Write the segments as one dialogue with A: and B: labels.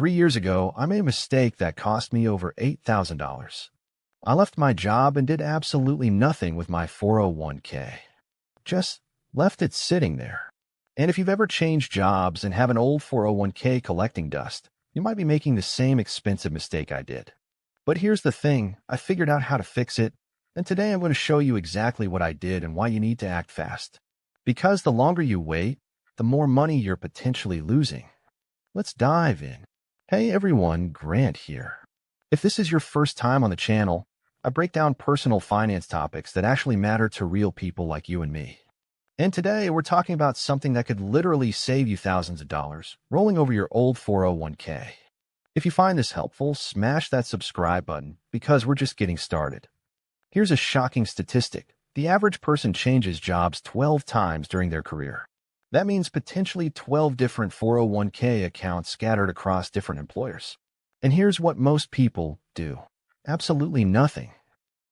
A: 3 years ago, I made a mistake that cost me over $8,000. I left my job and did absolutely nothing with my 401k. Just left it sitting there. And if you've ever changed jobs and have an old 401k collecting dust, you might be making the same expensive mistake I did. But here's the thing, I figured out how to fix it, and today I'm going to show you exactly what I did and why you need to act fast. Because the longer you wait, the more money you're potentially losing. Let's dive in. Hey everyone, Grant here. If this is your first time on the channel, I break down personal finance topics that actually matter to real people like you and me. And today we're talking about something that could literally save you thousands of dollars, rolling over your old 401k. If you find this helpful, smash that subscribe button because we're just getting started. Here's a shocking statistic. The average person changes jobs 12 times during their career. That means potentially 12 different 401k accounts scattered across different employers. And here's what most people do. Absolutely nothing.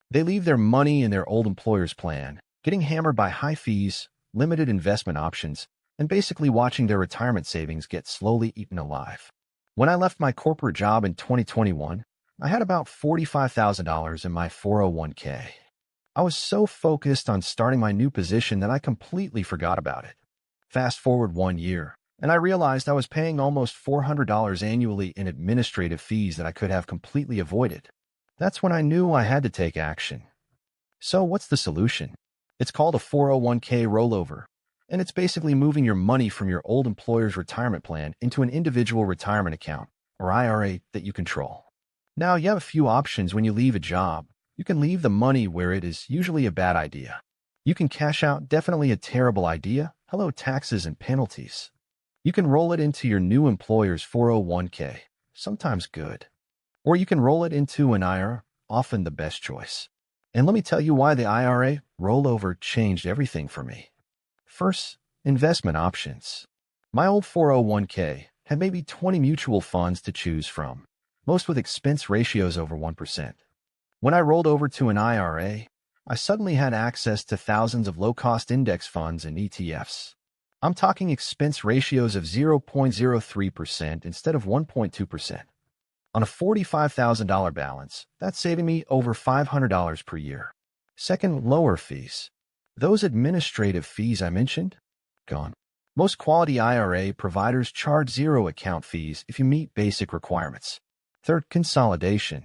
A: They leave their money in their old employer's plan, getting hammered by high fees, limited investment options, and basically watching their retirement savings get slowly eaten alive. When I left my corporate job in 2021, I had about $45,000 in my 401k. I was so focused on starting my new position that I completely forgot about it. Fast forward 1 year, and I realized I was paying almost $400 annually in administrative fees that I could have completely avoided. That's when I knew I had to take action. So what's the solution? It's called a 401k rollover, and it's basically moving your money from your old employer's retirement plan into an individual retirement account, or IRA, that you control. Now, you have a few options when you leave a job. You can leave the money where it is usually a bad idea. You can cash out, definitely a terrible idea. Hello, taxes and penalties. You can roll it into your new employer's 401k, sometimes good. Or you can roll it into an IRA, often the best choice. And let me tell you why the IRA rollover changed everything for me. First, investment options. My old 401k had maybe 20 mutual funds to choose from, most with expense ratios over 1%. When I rolled over to an IRA, I suddenly had access to thousands of low-cost index funds and ETFs. I'm talking expense ratios of 0.03% instead of 1.2%. On a $45,000 balance, that's saving me over $500 per year. Second, lower fees. Those administrative fees I mentioned? Gone. Most quality IRA providers charge zero account fees if you meet basic requirements. Third, consolidation.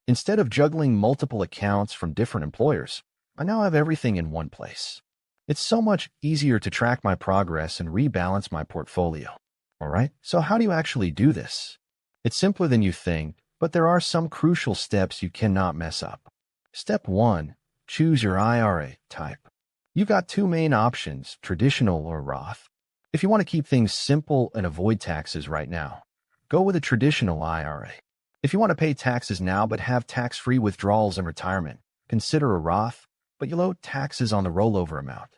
A: Instead of juggling multiple accounts from different employers, I now have everything in one place. It's so much easier to track my progress and rebalance my portfolio. All right, so how do you actually do this? It's simpler than you think, but there are some crucial steps you cannot mess up. Step 1. Choose your IRA type. You've got two main options, traditional or Roth. If you want to keep things simple and avoid taxes right now, go with a traditional IRA. If you want to pay taxes now but have tax-free withdrawals in retirement, consider a Roth, but you'll owe taxes on the rollover amount.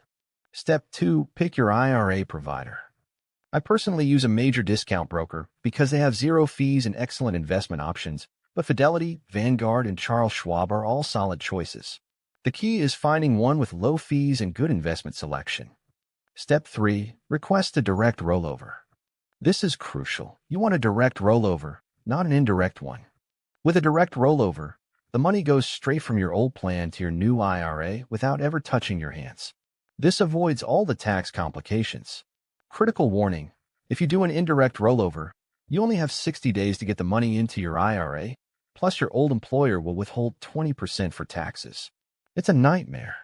A: Step 2. Pick your IRA provider. I personally use a major discount broker because they have zero fees and excellent investment options, but Fidelity, Vanguard, and Charles Schwab are all solid choices. The key is finding one with low fees and good investment selection. Step 3. Request a direct rollover. This is crucial. You want a direct rollover, not an indirect one. With a direct rollover, the money goes straight from your old plan to your new IRA without ever touching your hands. This avoids all the tax complications. Critical warning, if you do an indirect rollover, you only have 60 days to get the money into your IRA, plus your old employer will withhold 20% for taxes. It's a nightmare.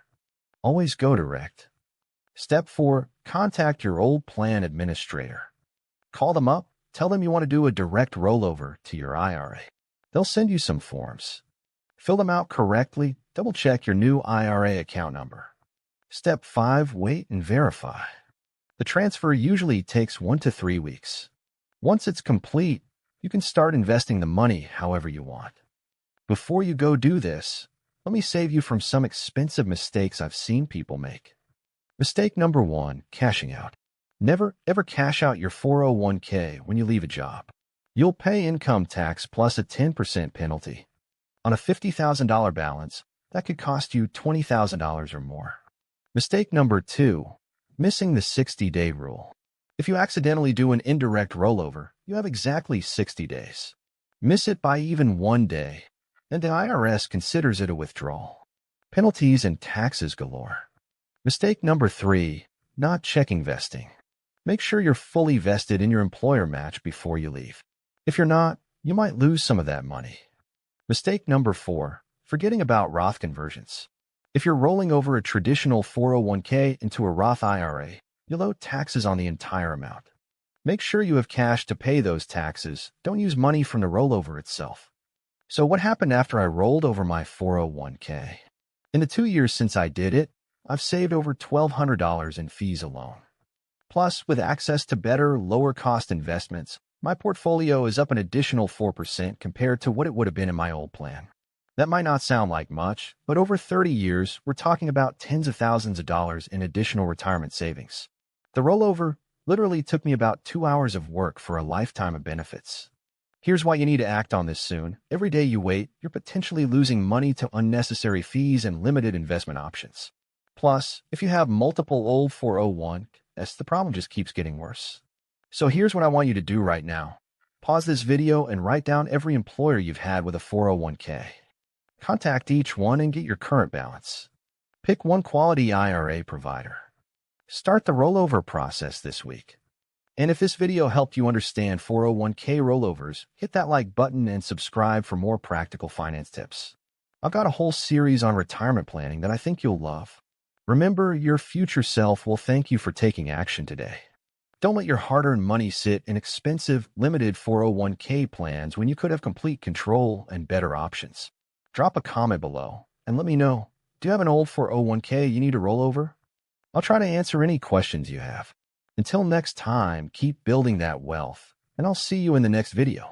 A: Always go direct. Step 4. Contact your old plan administrator. Call them up, tell them you want to do a direct rollover to your IRA. They'll send you some forms. Fill them out correctly, double-check your new IRA account number. Step 5. Wait and verify. The transfer usually takes 1 to 3 weeks. Once it's complete, you can start investing the money however you want. Before you go do this, let me save you from some expensive mistakes I've seen people make. Mistake number 1, cashing out. Never, ever cash out your 401k when you leave a job. You'll pay income tax plus a 10% penalty. On a $50,000 balance, that could cost you $20,000 or more. Mistake number 2, missing the 60-day rule. If you accidentally do an indirect rollover, you have exactly 60 days. Miss it by even 1 day, and the IRS considers it a withdrawal. Penalties and taxes galore. Mistake number 3, not checking vesting. Make sure you're fully vested in your employer match before you leave. If you're not, you might lose some of that money. Mistake number 4, forgetting about Roth conversions. If you're rolling over a traditional 401k into a Roth IRA, you'll owe taxes on the entire amount. Make sure you have cash to pay those taxes. Don't use money from the rollover itself. So what happened after I rolled over my 401k? In the 2 years since I did it, I've saved over $1,200 in fees alone. Plus, with access to better, lower-cost investments, my portfolio is up an additional 4% compared to what it would have been in my old plan. That might not sound like much, but over 30 years, we're talking about tens of thousands of dollars in additional retirement savings. The rollover literally took me about 2 hours of work for a lifetime of benefits. Here's why you need to act on this soon. Every day you wait, you're potentially losing money to unnecessary fees and limited investment options. Plus, if you have multiple old 401s, the problem just keeps getting worse. So here's what I want you to do right now. Pause this video and write down every employer you've had with a 401k. Contact each one and get your current balance. Pick one quality IRA provider. Start the rollover process this week. And if this video helped you understand 401k rollovers, hit that like button and subscribe for more practical finance tips. I've got a whole series on retirement planning that I think you'll love. Remember, your future self will thank you for taking action today. Don't let your hard-earned money sit in expensive, limited 401k plans when you could have complete control and better options. Drop a comment below and let me know, do you have an old 401k you need to roll over? I'll try to answer any questions you have. Until next time, keep building that wealth, and I'll see you in the next video.